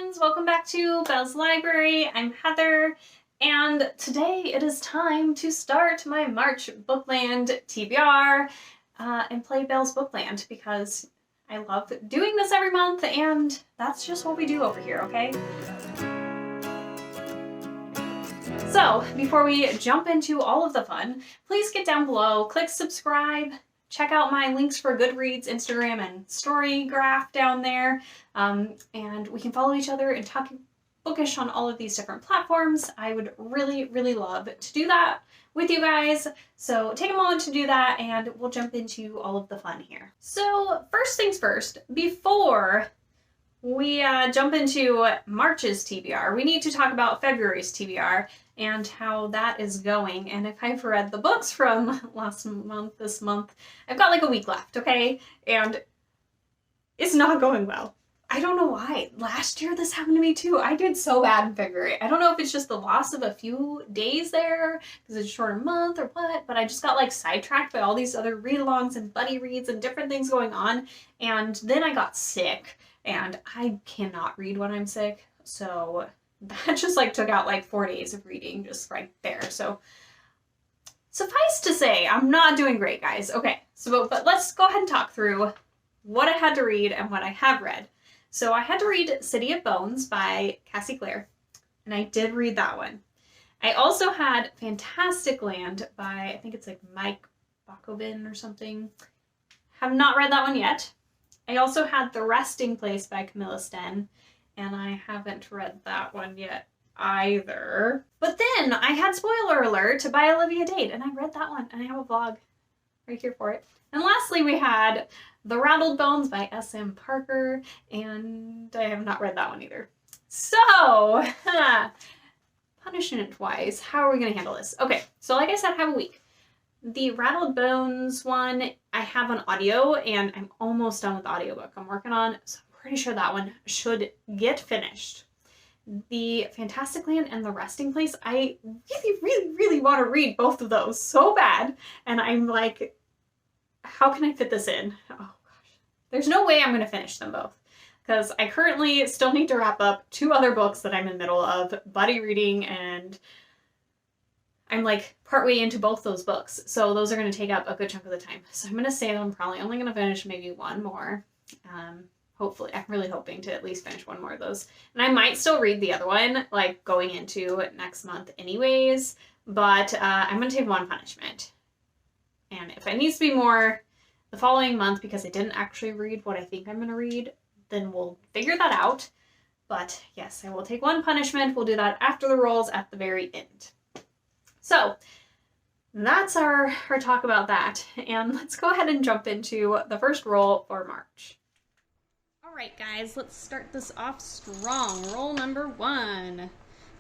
friends, welcome back to Belle's Library. I'm Heather, and today it is time to start my March Bookland TBR and play Belle's Bookland because I love doing this every month and that's just what we do over here, okay? So, before we jump into all of the fun, please get down below, click subscribe, check out my links for Goodreads, Instagram, and Story Graph down there, and we can follow each other and talk bookish on all of these different platforms. I would really, really love to do that with you guys, so take a moment to do that and we'll jump into all of the fun here. So first things first, before we jump into March's TBR, we need to talk about February's TBR and how that is going. And if I've read the books from last month, this month, I've got like a week left, okay? And it's not going well. I don't know why. Last year this happened to me too. I did so bad in February. I don't know if it's just the loss of a few days there because it's a shorter month or what, but I just got like sidetracked by all these other read-alongs and buddy reads and different things going on. And then I got sick and I cannot read when I'm sick. So that just like took out like 4 days of reading just right there. So suffice to say, I'm not doing great, guys. Okay, so but let's go ahead and talk through what I had to read and what I have read. So I had to read City of Bones by Cassie Clare, and I did read that one. I also had Fantastic Land by, I think it's like Mike Bakovin or something. Have not read that one yet. I also had The Resting Place by Camilla Sten, and I haven't read that one yet either. But then I had Spoiler Alert by Olivia Dade, and I read that one, and I have a vlog right here for it. And lastly, we had The Rattled Bones by S.M. Parker, and I have not read that one either. So, punishment-wise, how are we going to handle this? Okay, so like I said, I have a week. The Rattled Bones one, I have on audio, and I'm almost done with the audiobook I'm working on, so I'm pretty sure that one should get finished. The Fantastic Land and The Resting Place, I really, really, really want to read both of those so bad, and I'm like, how can I fit this in? Oh gosh. There's no way I'm going to finish them both because I currently still need to wrap up 2 other books that I'm in the middle of buddy reading, and I'm like partway into both those books. So those are going to take up a good chunk of the time. So I'm going to say I'm probably only going to finish maybe one more. Hopefully, I'm really hoping to at least finish one more of those. And I might still read the other one like going into next month anyways, but I'm going to take one punishment. And if it needs to be more the following month because I didn't actually read what I think I'm going to read, then we'll figure that out. But yes, I will take one punishment. We'll do that after the rolls at the very end. So that's our talk about that. And let's go ahead and jump into the first roll for March. All right, guys, let's start this off strong. Roll number 1.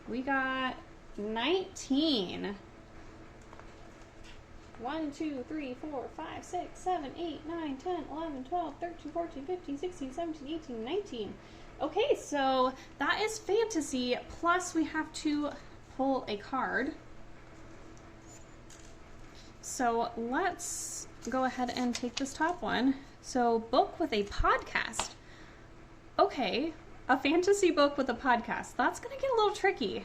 We got 19. 1, 2, 3, 4, 5, 6, 7, 8, 9, 10, 11, 12, 13, 14, 15, 16, 17, 18, 19. Okay, so that is fantasy, plus we have to pull a card. So let's go ahead and take this top one. So book with a podcast. Okay, a fantasy book with a podcast. That's gonna get a little tricky,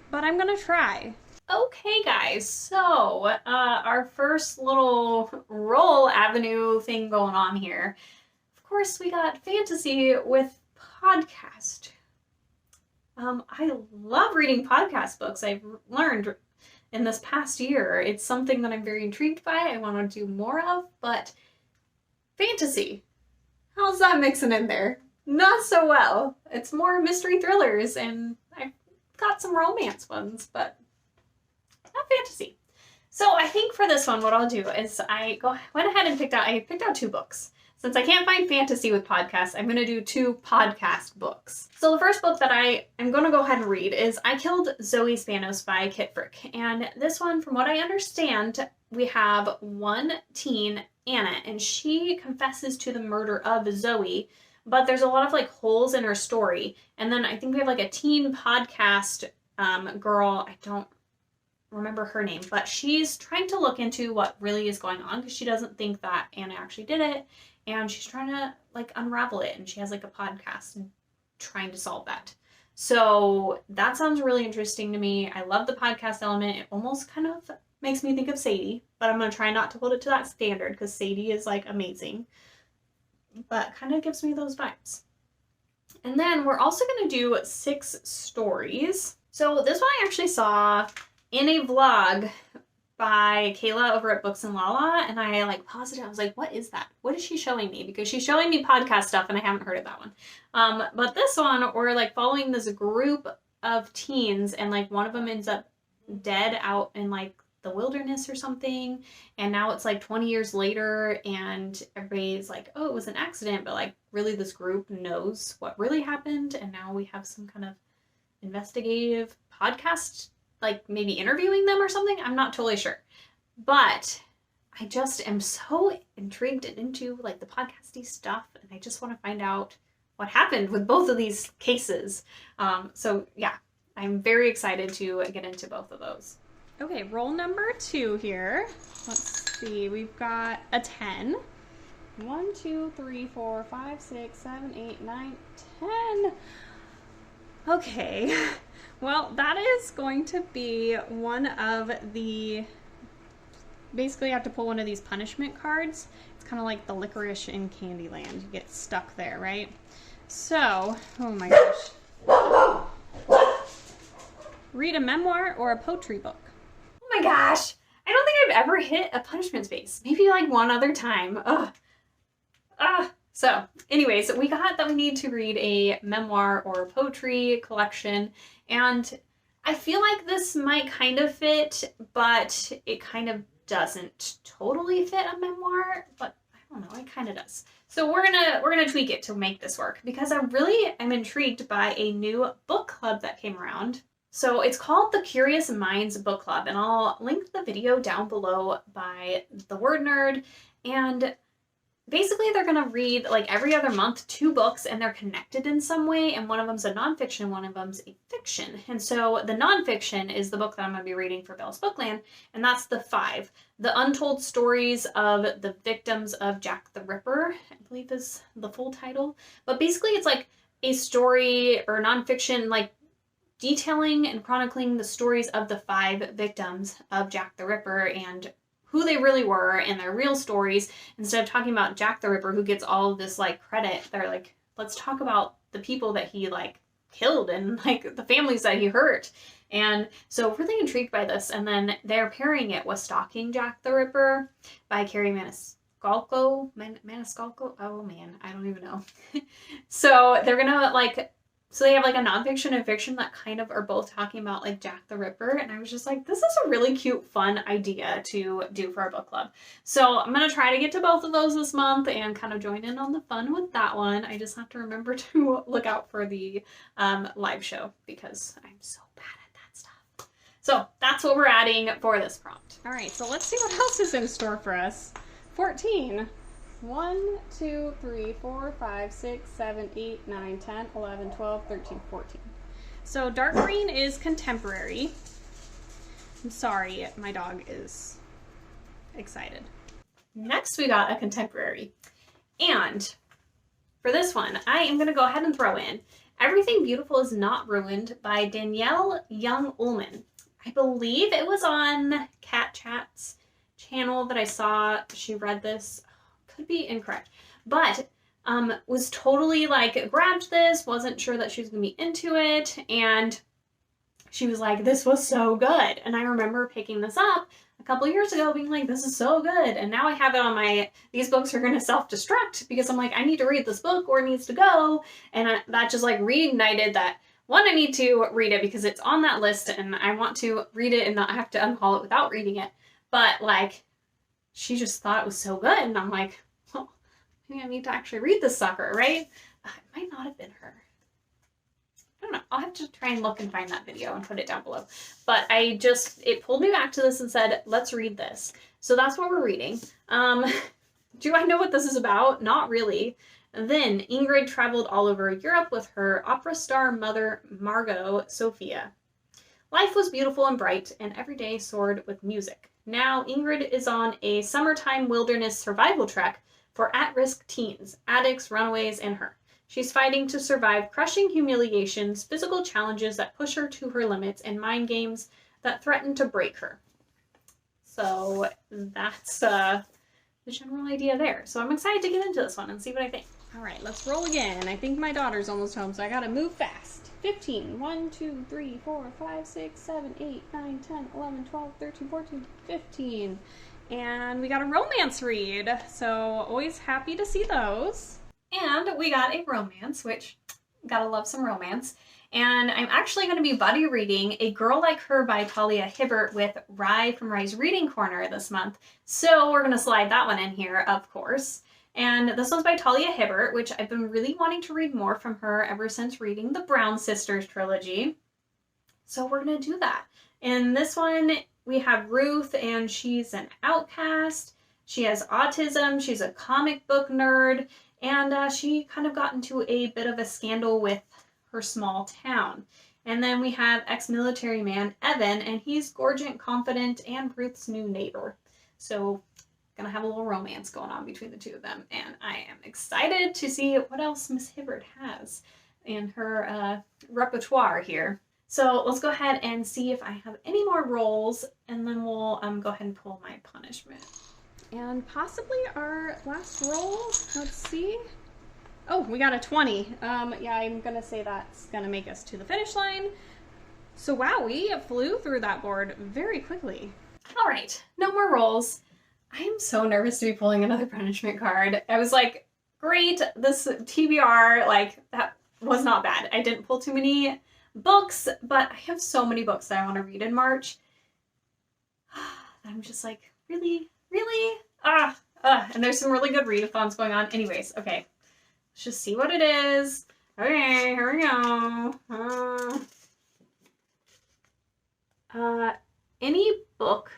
but I'm gonna try. Okay, guys, so our first little roll avenue thing going on here. Of course, we got fantasy with podcast. I love reading podcast books. I've learned in this past year. It's something that I'm very intrigued by. I want to do more of, but fantasy. How's that mixing in there? Not so well. It's more mystery thrillers, and I've got some romance ones, but not fantasy. So I think for this one, what I'll do is I went ahead and picked out 2 books. Since I can't find fantasy with podcasts, I'm going to do 2 podcast books. So the first book that I am going to go ahead and read is I Killed Zoe Spanos by Kit Frick. And this one, from what I understand, we have one teen, Anna, and she confesses to the murder of Zoe, but there's a lot of like holes in her story. And then I think we have like a teen podcast girl, I don't remember her name, but she's trying to look into what really is going on because she doesn't think that Anna actually did it, and she's trying to like unravel it, and she has like a podcast and trying to solve that. So that sounds really interesting to me. I love the podcast element. It almost kind of makes me think of Sadie, but I'm going to try not to hold it to that standard because Sadie is like amazing, but kind of gives me those vibes. And then we're also going to do 6 stories. So this one I actually saw in a vlog by Kayla over at Books and Lala, and I like paused it. I was like, what is that? What is she showing me? Because she's showing me podcast stuff and I haven't heard of that one. But this one, we're like following this group of teens, and like one of them ends up dead out in like the wilderness or something, and now it's like 20 years later and everybody's like, oh, it was an accident, but like really this group knows what really happened, and now we have some kind of investigative podcast, like maybe interviewing them or something. I'm not totally sure, but I just am so intrigued and into like the podcasty stuff, and I just want to find out what happened with both of these cases. So yeah, I'm very excited to get into both of those. Okay, roll number 2 here. Let's see, we've got a 10. 1, 2, 3, 4, 5, 6, 7, 8, 9, 10. Okay, well, that is going to be one of the, basically you have to pull one of these punishment cards. It's kind of like the licorice in Candyland. You get stuck there, right? So, oh my gosh. Read a memoir or a poetry book. Oh my gosh, I don't think I've ever hit a punishment space. Maybe like one other time. Ugh. So anyways, we got that we need to read a memoir or poetry collection, and I feel like this might kind of fit, but it kind of doesn't totally fit a memoir, but I don't know, it kind of does. So we're gonna tweak it to make this work, because I really am intrigued by a new book club that came around. So it's called the Curious Minds Book Club, and I'll link the video down below by the Word Nerd. And basically they're going to read like every other month 2 books, and they're connected in some way, and one of them's a nonfiction, one of them's a fiction. And so the nonfiction is the book that I'm going to be reading for Belle's Bookland, and that's The Five, the untold stories of the victims of Jack the Ripper, I believe is the full title. But basically it's like a story or nonfiction, like detailing and chronicling the stories of the 5 victims of Jack the Ripper and who they really were and their real stories. Instead of talking about Jack the Ripper, who gets all of this like credit, they're like, let's talk about the people that he like killed and like the families that he hurt. And so really intrigued by this. And then they're pairing it with Stalking Jack the Ripper by Carrie Maniscalco. Oh man, I don't even know. So they're gonna like, so they have like a nonfiction and fiction that kind of are both talking about like Jack the Ripper. And I was just like, this is a really cute, fun idea to do for our book club. So I'm going to try to get to both of those this month and kind of join in on the fun with that one. I just have to remember to look out for the live show, because I'm so bad at that stuff. So that's what we're adding for this prompt. All right, so let's see what else is in store for us. 14. 1, 2, 3, 4, 5, 6, 7, 8, 9, 10, 11, 12, 13, 14. So dark green is contemporary. I'm sorry, my dog is excited. Next we got a contemporary. And for this one, I am going to go ahead and throw in Everything Beautiful Is Not Ruined by Danielle Young Ullman. I believe it was on Cat Chat's channel that I saw she read this. Could be incorrect, but was totally like grabbed this, wasn't sure that she was gonna be into it, and she was like, this was so good. And I remember picking this up a couple years ago being like, this is so good, and now I have it on my, these books are gonna self-destruct, because I'm like, I need to read this book or it needs to go. And that just like reignited that, one, I need to read it because it's on that list and I want to read it and not have to unhaul it without reading it. But like, she just thought it was so good, and I'm like, well, maybe I need to actually read this sucker, right? It might not have been her. I don't know. I'll have to try and look and find that video and put it down below. But it pulled me back to this and said, let's read this. So that's what we're reading. Do I know what this is about? Not really. Then Ingrid traveled all over Europe with her opera star mother, Margot Sophia. Life was beautiful and bright, and every day soared with music. Now, Ingrid is on a summertime wilderness survival trek for at-risk teens, addicts, runaways, and her. She's fighting to survive crushing humiliations, physical challenges that push her to her limits, and mind games that threaten to break her. So that's the general idea there. So I'm excited to get into this one and see what I think. All right, let's roll again. I think my daughter's almost home, so I gotta move fast. 15. 1, 2, 3, 4, 5, 6, 7, 8, 9, 10, 11, 12, 13, 14, 15. And we got a romance read, so always happy to see those. And we got a romance, which gotta love some romance. And I'm actually going to be buddy reading A Girl Like Her by Talia Hibbert with Rye from Rye's Reading Corner this month. So we're going to slide that one in here, of course. And this one's by Talia Hibbert, which I've been really wanting to read more from her ever since reading the Brown Sisters trilogy. So we're going to do that. In this one, we have Ruth, and she's an outcast. She has autism. She's a comic book nerd. And she kind of got into a bit of a scandal with her small town. And then we have ex-military man Evan, and he's gorgeous, confident, and Ruth's new neighbor. So gonna have a little romance going on between the two of them, and I am excited to see what else Miss Hibbert has in her repertoire here. So let's go ahead and see if I have any more rolls, and then we'll go ahead and pull my punishment. And possibly our last roll, let's see. Oh, we got a 20. Yeah, I'm gonna say that's gonna make us to the finish line. So wow, we flew through that board very quickly. All right, no more rolls. I am so nervous to be pulling another punishment card. I was like, great, this TBR, like, that was not bad. I didn't pull too many books, but I have so many books that I want to read in March. I'm just like, really? And there's some really good readathons going on. Anyways, okay. Let's just see what it is. Okay, here we go. Any book,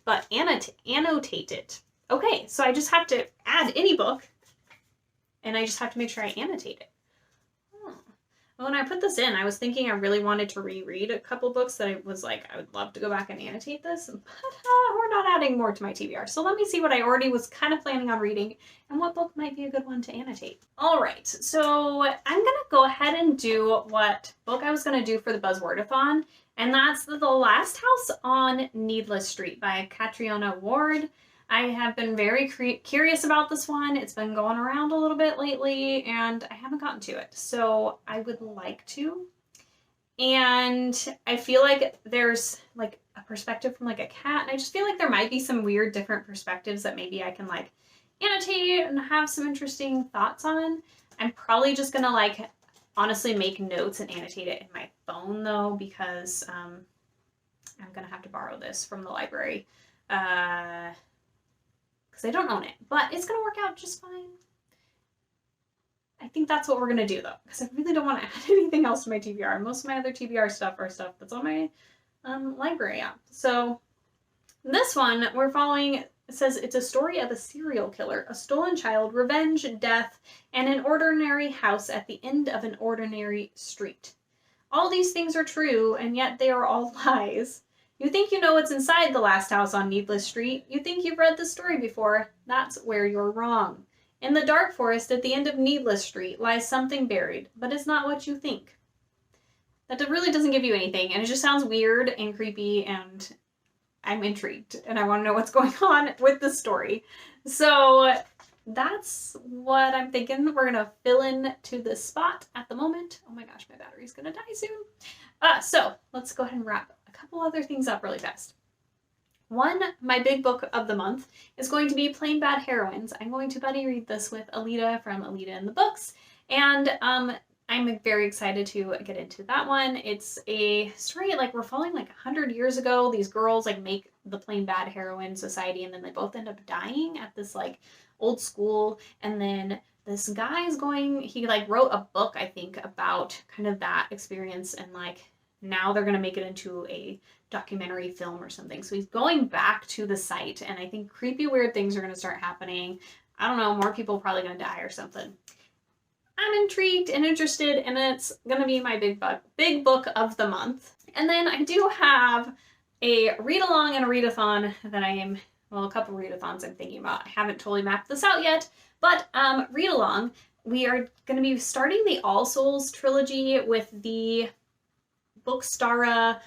but annotate it. Okay, so I just have to add any book, and I just have to make sure I annotate it. When I put this in, I was thinking I really wanted to reread a couple books that I was like, I would love to go back and annotate this, but we're not adding more to my TBR. So let me see what I already was kind of planning on reading and what book might be a good one to annotate. All right, so I'm gonna go ahead and do what book I was gonna do for the Buzzwordathon, and that's The Last House on Needless Street by Catriona Ward. I have been very curious about this one. It's been going around a little bit lately, and I haven't gotten to it. So I would like to. And I feel like there's like a perspective from like a cat, and I just feel like there might be some weird different perspectives that maybe I can like annotate and have some interesting thoughts on. I'm probably just gonna like honestly make notes and annotate it in my phone though, because I'm gonna have to borrow this from the library. Because I don't own it, but it's going to work out just fine. I think that's what we're going to do, though, because I really don't want to add anything else to my TBR. Most of my other TBR stuff are stuff that's on my library app. So this one, we're following, it says it's a story of a serial killer, a stolen child, revenge, death, and an ordinary house at the end of an ordinary street. All these things are true, and yet they are all lies. You think you know what's inside the last house on Needless Street. You think you've read the story before. That's where you're wrong. In the dark forest at the end of Needless Street lies something buried, but it's not what you think. That really doesn't give you anything, and it just sounds weird and creepy, and I'm intrigued, and I want to know what's going on with the story. So that's what I'm thinking. We're going to fill in to this spot at the moment. Oh my gosh, my battery's going to die soon. So let's go ahead and wrap a couple other things up really fast. One, my big book of the month is going to be Plain Bad Heroines. I'm going to buddy read this with Alita from Alita in the Books, and I'm very excited to get into that one. It's a story like we're following like 100 years ago. These girls like make the Plain Bad Heroine Society, and then they both end up dying at this like old school, and then this guy's going, he like wrote a book, I think, about kind of that experience, and like now they're going to make it into a documentary film or something. So he's going back to the site, and I think creepy, weird things are going to start happening. I don't know, more people are probably going to die or something. I'm intrigued and interested, and it's going to be my big book of the month. And then I do have a read-along and a readathon that I am, well, a couple readathons I'm thinking about. I haven't totally mapped this out yet, but read-along we are going to be starting the All Souls trilogy with the Bookstara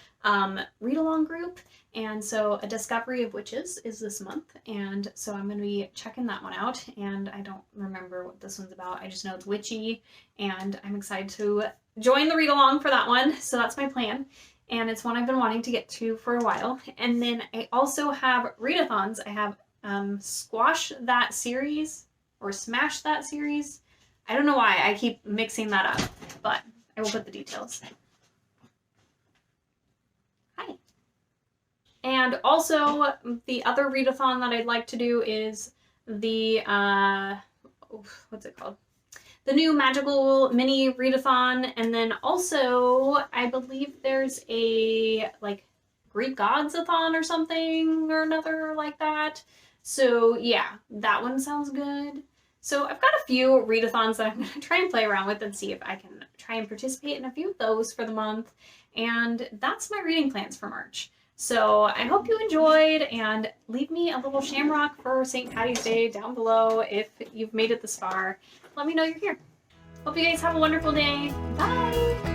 read-along group. And so A Discovery of Witches is this month, and so I'm going to be checking that one out, and I don't remember what this one's about. I just know it's witchy, and I'm excited to join the read-along for that one, so that's my plan. And it's one I've been wanting to get to for a while. And then I also have readathons. I have Squash That Series, or Smash That Series. I don't know why I keep mixing that up, but I will put the details. Hi. And also, the other readathon that I'd like to do is the, what's it called? The new magical mini readathon. And then also, I believe there's a, like, Greek Gods-a-thon or something or another like that. So yeah, that one sounds good. So I've got a few readathons that I'm going to try and play around with and see if I can try and participate in a few of those for the month. And that's my reading plans for March. So I hope you enjoyed, and leave me a little shamrock for St. Patty's Day down below if you've made it this far. Let me know you're here. Hope you guys have a wonderful day. Bye!